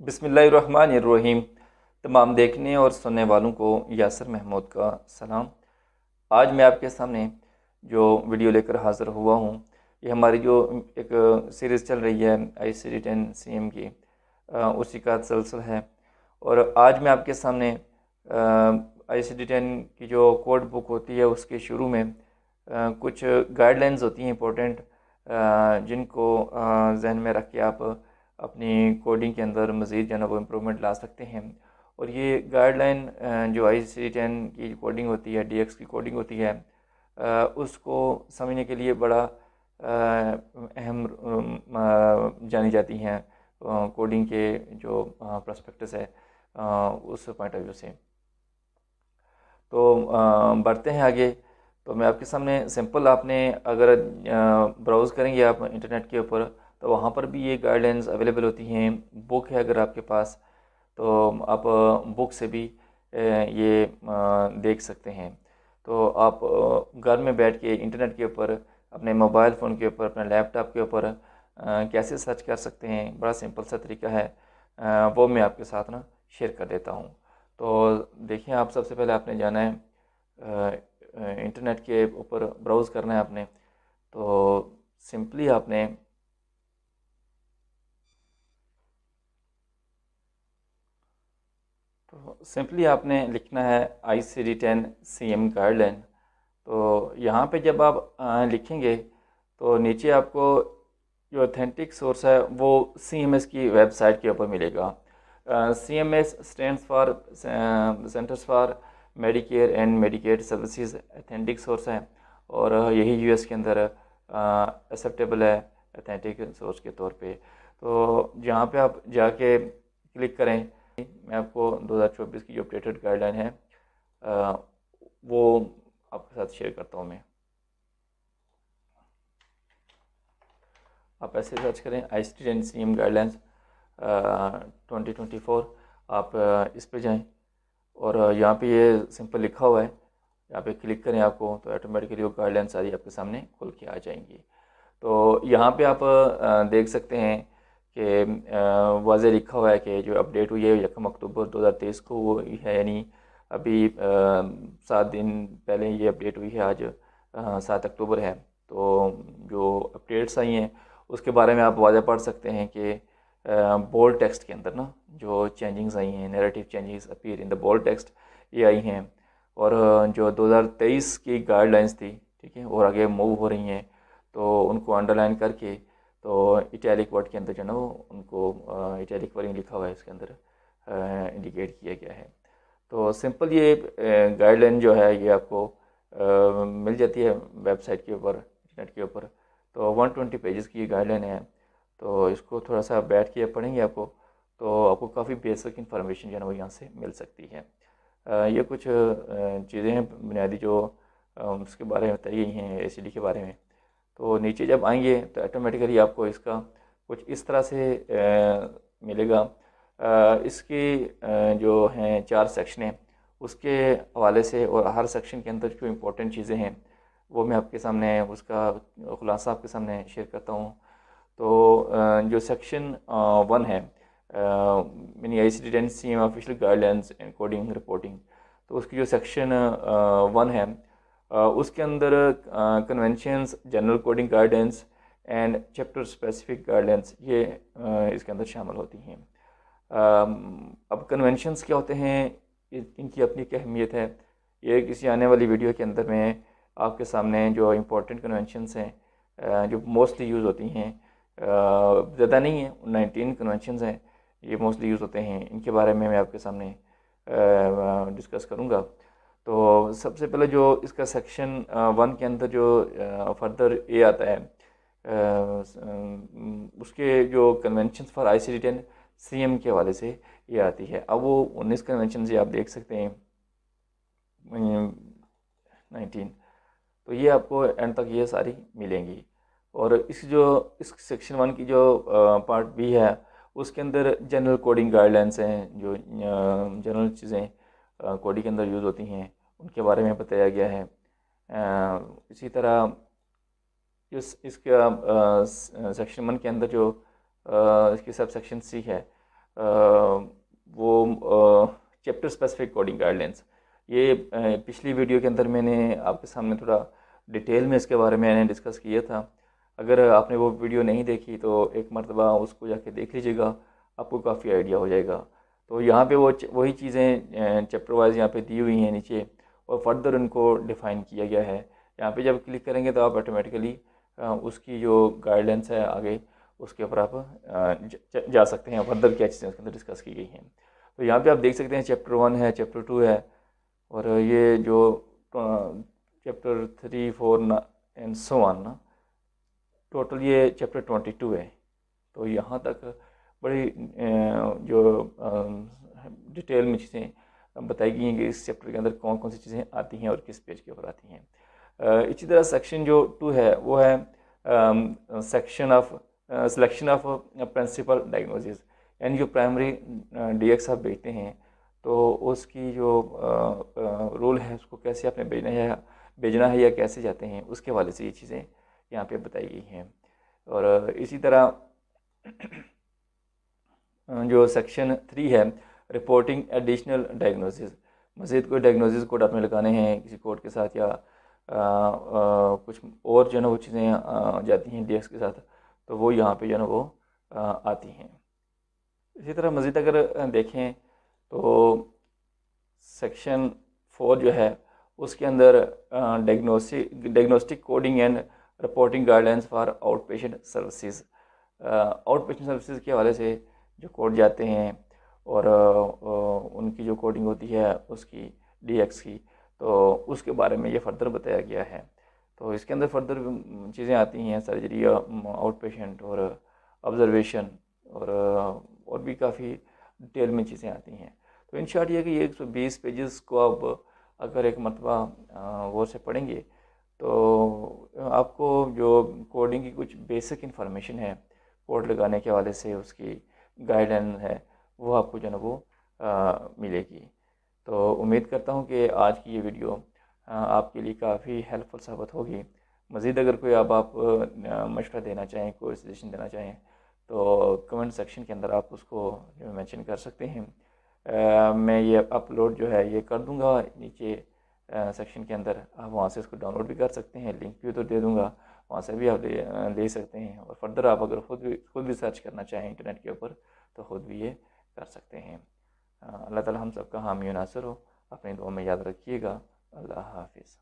बिस्मिल्लाहिर्रहमानिर्रहीम। तमाम देखने और सुनने वालों को यासर महमूद का सलाम। आज मैं आपके सामने जो वीडियो लेकर हाज़िर हुआ हूँ, ये हमारी जो एक सीरीज़ चल रही है ICD-10 CM की, उसी का तसलसल है। और आज मैं आपके सामने ICD-10 की जो कोड बुक होती है उसके शुरू में कुछ गाइडलाइंस होती हैं इंपॉर्टेंट, जिनको जहन में रख के आप अपनी कोडिंग के अंदर मज़ीद जो है ना वो इम्प्रूवमेंट ला सकते हैं। और ये गाइडलाइन जो ICD-10 की कोडिंग होती है, DX की कोडिंग होती है, उसको समझने के लिए बड़ा अहम जानी जाती हैं कोडिंग के जो प्रोस्पेक्टस है, उस पॉइंट ऑफ व्यू से। तो बढ़ते हैं आगे। तो मैं आपके सामने सिंपल, आपने अगर ब्राउज़ करेंगे आप इंटरनेट के ऊपर, तो वहाँ पर भी ये गाइडलाइंस अवेलेबल होती हैं। बुक है अगर आपके पास, तो आप बुक से भी ये देख सकते हैं। तो आप घर में बैठ के इंटरनेट के ऊपर, अपने मोबाइल फ़ोन के ऊपर, अपने लैपटॉप के ऊपर कैसे सर्च कर सकते हैं, बड़ा सिंपल सा तरीका है। वो मैं आपके साथ ना शेयर कर देता हूँ। तो देखिए, आप सबसे पहले आपने जाना है इंटरनेट के ऊपर, ब्राउज़ करना है आपने। तो सिंपली आपने लिखना है ICD-10 CM गाइडलाइन। तो यहाँ पे जब आप लिखेंगे, तो नीचे आपको जो ऑथेंटिक सोर्स है वो CMS की वेबसाइट के ऊपर मिलेगा। CMS stands for centres for Medicare and Medicaid services, authentic source है। और यही US के अंदर एक्सेप्टेबल है ऑथेंटिक सोर्स के तौर पे। तो जहाँ पे आप जाके क्लिक करें, मैं आपको 2024 की जो अपडेटेड गाइडलाइन है वो आपके साथ शेयर करता हूँ मैं। आप ऐसे सर्च करें ICD-10 CM गाइडलाइंस 2024, आप इस पे जाएं और यहाँ पे ये सिंपल लिखा हुआ है, यहाँ पे क्लिक करें आपको, तो ऑटोमेटिकली वो गाइडलाइन सारी आपके सामने खुल के आ जाएंगी। तो यहाँ पे आप देख सकते हैं कि वाज़े लिखा हुआ है कि जो अपडेट हुई है 1 अक्टूबर 2023 को हुई है, यानी अभी 7 दिन पहले ये अपडेट हुई है। आज 7 अक्टूबर है। तो जो अपडेट्स आई हैं उसके बारे में आप वाज़े पढ़ सकते हैं कि बोल्ड टेक्स्ट के अंदर ना जो चेंजिंग्स आई हैं, narrative changes appear in the bold text, ये आई हैं। और जो 2023 की गाइडलाइंस थी, ठीक है, और आगे मूव हो रही हैं, तो उनको अंडरलाइन करके, तो इटैलिक वर्ड के अंदर जो है ना वो उनको इटैलिक वर्डिंग लिखा हुआ है इसके अंदर इंडिकेट किया गया है। तो सिंपल ये गाइडलाइन जो है ये आपको मिल जाती है वेबसाइट के ऊपर, इंटरनेट के ऊपर। तो 120 पेजेस की ये गाइडलाइन है। तो इसको थोड़ा सा बैठ के पढ़ेंगे आपको, तो आपको काफ़ी बेसिक इन्फॉर्मेशन जो है ना वो यहाँ से मिल सकती है। ये कुछ चीज़ें हैं बुनियादी जो उसके बारे में बताई गई हैं ACD के बारे में। तो नीचे जब आएंगे तो ऑटोमेटिकली आपको इसका कुछ इस तरह से मिलेगा। इसकी जो हैं 4 सेक्शन हैं, उसके हवाले से, और हर सेक्शन के अंदर जो इम्पोर्टेंट चीज़ें हैं वो मैं आपके सामने उसका खुलासा आपके सामने शेयर करता हूँ। तो जो सेक्शन 1 है, यानी ICD-10 CM official guidelines and coding reporting, तो उसकी जो सेक्शन 1 है, उसके अंदर conventions, general coding guidance and chapter specific guidelines, ये इसके अंदर शामिल होती हैं। अब कन्वेंशंस क्या होते हैं, इनकी अपनी एक अहमियत है। ये किसी आने वाली वीडियो के अंदर में आपके सामने जो इम्पोर्टेंट कन्वेंशंस हैं, जो मोस्टली यूज़ होती हैं, ज़्यादा नहीं है, 19 कन्वेंशंस हैं, ये मोस्टली यूज़ होते हैं। इनके बारे में मैं आपके सामने डिस्कस करूँगा। तो सबसे पहले जो इसका सेक्शन 1 के अंदर जो फर्दर ये आता है, उसके जो कन्वेंशन फॉर ICD-10 CM के हवाले से ये आती है। अब वो 19 कन्वेंशन ये आप देख सकते हैं, 19, तो ये आपको एंड तक ये सारी मिलेंगी। और इस सेक्शन 1 की जो पार्ट बी है, उसके अंदर जनरल कोडिंग गाइडलाइंस हैं, जो जनरल चीज़ें कोडिंग के अंदर यूज़ होती हैं उनके बारे में बताया गया है। इसी तरह इसका सेक्शन 1 के अंदर जो इसकी सब सेक्शन C है, वो चैप्टर स्पेसिफिक कोडिंग गाइडलाइंस, ये पिछली वीडियो के अंदर मैंने आपके सामने थोड़ा डिटेल में इसके बारे में मैंने डिस्कस किया था। अगर आपने वो वीडियो नहीं देखी तो एक मरतबा उसको जाके देख लीजिएगा, आपको काफ़ी आइडिया हो जाएगा। तो यहाँ पे वही चीज़ें चैप्टर वाइज यहाँ पे दी हुई हैं नीचे, और फर्दर उनको डिफ़ाइन किया गया है। यहाँ पे जब क्लिक करेंगे तो आप ऑटोमेटिकली उसकी जो गाइडलाइंस है आगे उसके ऊपर आप जा सकते हैं, फर्दर क्या चीज़ें उसके अंदर डिस्कस की गई हैं। तो यहाँ पे आप देख सकते हैं चैप्टर 1 है, चैप्टर 2 है, और ये जो चैप्टर 3, 4 एंड सो ऑन ना, टोटल ये चैप्टर 22 है। तो यहाँ तक बड़ी जो डिटेल में चीज़ें बताई गई हैं कि इस चैप्टर के अंदर कौन कौन सी चीज़ें आती हैं और किस पेज के ऊपर आती हैं। इसी तरह सेक्शन जो 2 है वो है section of selection of principal diagnosis, यानी जो प्राइमरी डीएक्स आप भेजते हैं तो उसकी जो रोल है उसको कैसे आपने भेजना है या कैसे जाते हैं, उसके हवाले से ये चीज़ें यहाँ पे बताई गई हैं। और इसी तरह जो सेक्शन 3 है, रिपोर्टिंग एडिशनल डायग्नोसिस, मज़ीद कोई डायग्नोसिस कोड आपने लगाने हैं किसी कोड के साथ, या कुछ और जो है ना वो चीज़ें जाती हैं डीएक्स के साथ, तो वो यहाँ पे जो है ना वो आती हैं। इसी तरह मज़ीद अगर देखें तो सेक्शन 4 जो है उसके अंदर diagnostic coding and reporting guidelines for out patient services, out patient services के हवाले से जो कोड जाते हैं और उनकी जो कोडिंग होती है उसकी डीएक्स की, तो उसके बारे में ये फर्दर बताया गया है। तो इसके अंदर फर्दर चीज़ें आती हैं, सर्जरी, आउट पेशेंट और ऑब्जर्वेशन, और भी काफ़ी डिटेल में चीज़ें आती हैं। तो इन शॉर्ट ये कि 120 पेजेस को आप अगर एक मरतबा गौर से पढ़ेंगे तो आपको जो कोडिंग की कुछ बेसिक इन्फॉर्मेशन है कोड लगाने के हवाले से, उसकी गाइडलाइन है, वो आपको जो है ना वो मिलेगी। तो उम्मीद करता हूँ कि आज की ये वीडियो आपके लिए काफ़ी हेल्पफुल साबित होगी। मज़ीद अगर कोई आप मशवरा देना चाहें, कोई सजेशन देना चाहें तो कमेंट सेक्शन के अंदर आप उसको मेंशन कर सकते हैं। मैं ये अपलोड जो है ये कर दूंगा नीचे सेक्शन के अंदर, आप वहाँ से इसको डाउनलोड भी कर सकते हैं, लिंक भी तो दे दूंगा, वहाँ से भी आप ले सकते हैं। और फर्दर आप अगर खुद भी सर्च करना चाहें इंटरनेट के ऊपर तो ख़ुद भी ये कर सकते हैं। अल्लाह ताला हम सबका हामी नासर हो। अपनी दुआ में याद रखिएगा। अल्लाह हाफिज़।